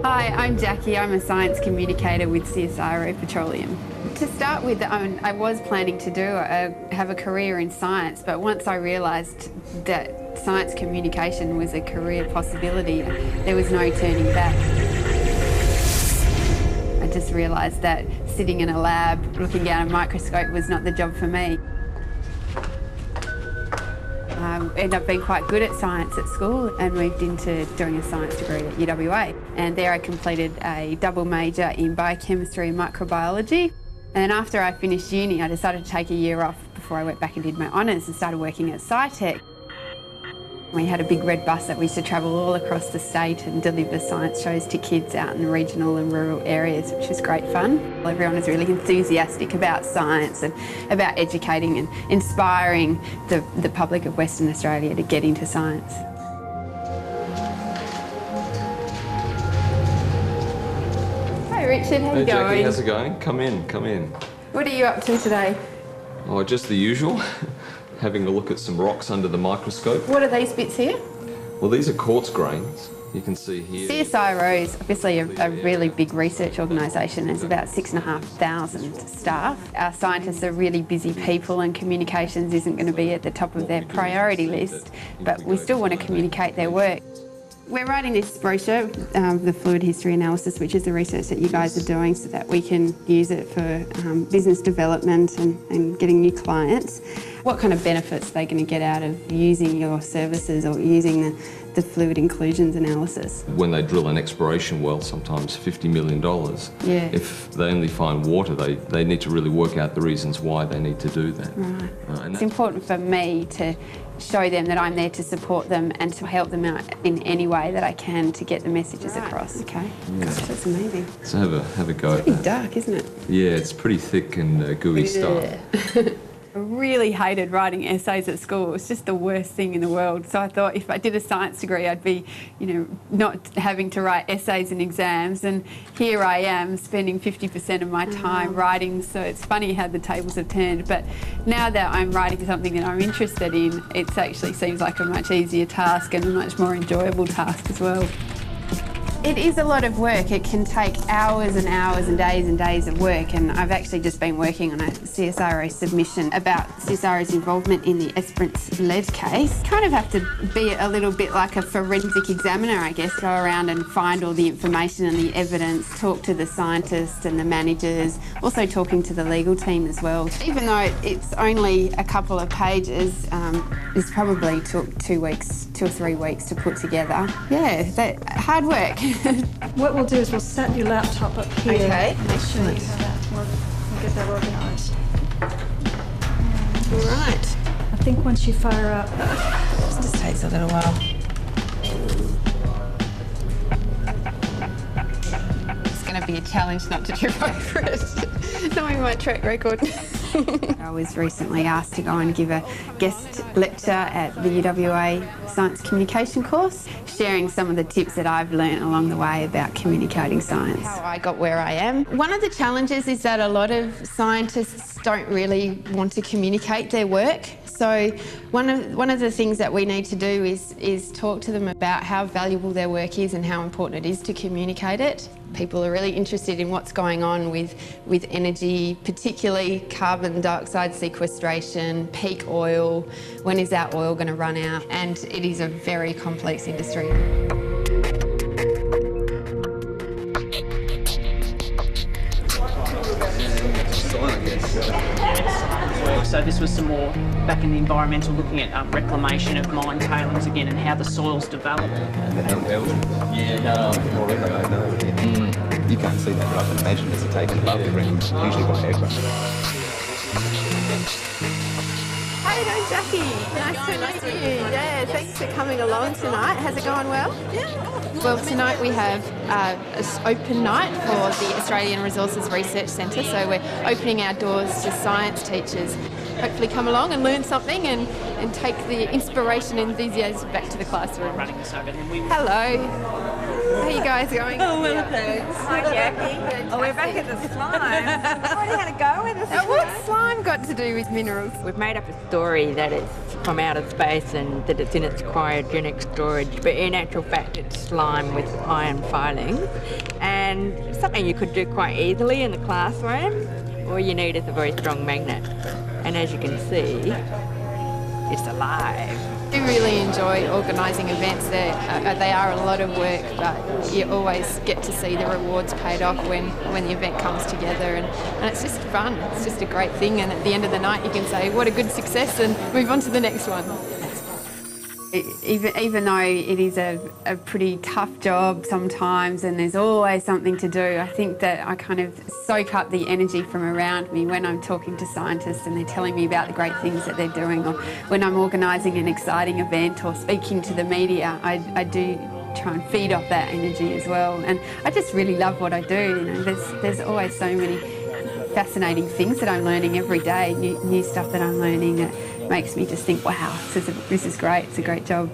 Hi, I'm Jackie. I'm a science communicator with CSIRO Petroleum. To start with, I was planning to have a career in science, but once I realised that science communication was a career possibility, there was no turning back. I just realised that sitting in a lab looking down a microscope was not the job for me. I ended up being quite good at science at school and moved into doing a science degree at UWA. And there I completed a double major in biochemistry and microbiology. And after I finished uni, I decided to take a year off before I went back and did my honours and started working at SciTech. We had a big red bus that we used to travel all across the state and deliver science shows to kids out in regional and rural areas, which was great fun. Everyone was really enthusiastic about science and about educating and inspiring the public of Western Australia to get into science. Hi Richard, how you going? Hey Jackie, how's it going? Come in, come in. What are you up to today? Oh, just the usual. Having a look at some rocks under the microscope. What are these bits here? Well, these are quartz grains. You can see here. CSIRO is obviously a really big research organisation. There's about 6,500 staff. Our scientists are really busy people and communications isn't going to be at the top of their priority list, but we still want to communicate their work. We're writing this brochure, the fluid history analysis, which is the research that you guys are doing so that we can use it for business development and getting new clients. What kind of benefits are they going to get out of using your services or using the fluid inclusions analysis? When they drill an exploration well, sometimes $50 million, yeah. If they only find water, they need to really work out the reasons why they need to do that. Right. It's important for me to show them that I'm there to support them and to help them out in any way that I can to get the messages across. Okay. Yeah. Gosh, that's amazing. So have a go. It's pretty dark, isn't it? Yeah, it's pretty thick and gooey stuff. I really hated writing essays at school. It was just the worst thing in the world. So I thought if I did a science degree, I'd be, not having to write essays and exams. And here I am spending 50% of my time writing. So it's funny how the tables have turned. But now that I'm writing something that I'm interested in, it actually seems like a much easier task and a much more enjoyable task as well. It is a lot of work. It can take hours and hours and days of work, and I've actually just been working on a CSIRO submission about CSIRO's involvement in the Esperance lead case. Kind of have to be a little bit like a forensic examiner, I guess, go around and find all the information and the evidence, talk to the scientists and the managers, also talking to the legal team as well. Even though it's only a couple of pages, this probably took 2 or 3 weeks to put together. Yeah, hard work. What we'll do is we'll set your laptop up here. Okay. And I'll show you how that works. We'll get that organised. All right. I think once you fire up... This takes a little while. It's going to be a challenge not to trip over it, knowing my track record. I was recently asked to go and give a guest lecture at the UWA Science Communication course, sharing some of the tips that I've learned along the way about communicating science. How I got where I am. One of the challenges is that a lot of scientists don't really want to communicate their work. So one of the things that we need to do is talk to them about how valuable their work is and how important it is to communicate it. People are really interested in what's going on with energy, particularly carbon dioxide sequestration, peak oil, when is our oil going to run out? And it is a very complex industry. So this was some more back in the environmental, looking at reclamation of mine tailings again and how the soils develop. Yeah, no. You can't see that, but I can imagine it's a taken above the ground, usually by aircraft. Hey, Jackie. Nice to meet you. Yeah, thanks for coming along tonight. Has it gone well? Yeah. Well, tonight we have an open night for the Australian Resources Research Centre, so we're opening our doors to science teachers. Hopefully come along and learn something and take the inspiration and enthusiasm back to the classroom. Running this over, and then we... Hello. How are you guys going? Oh, well, thanks. Hi, Jackie. Oh, we're back at the slime. What do you had to go with us? What's slime got to do with minerals? We've made up a story that it's from outer space and that it's in its cryogenic storage, but in actual fact it's slime with iron filings, and it's something you could do quite easily in the classroom. All you need is a very strong magnet, and as you can see, it's alive. I really enjoy organising events. They are a lot of work, but you always get to see the rewards paid off when the event comes together, and it's just fun. It's just a great thing, and at the end of the night you can say what a good success and move on to the next one. Even though it is a pretty tough job sometimes and there's always something to do, I think that I kind of soak up the energy from around me when I'm talking to scientists and they're telling me about the great things that they're doing, or when I'm organising an exciting event or speaking to the media. I do try and feed off that energy as well, and I just really love what I do. You know, there's always so many fascinating things that I'm learning every day, new stuff that I'm learning that makes me just think, wow, this is great, it's a great job.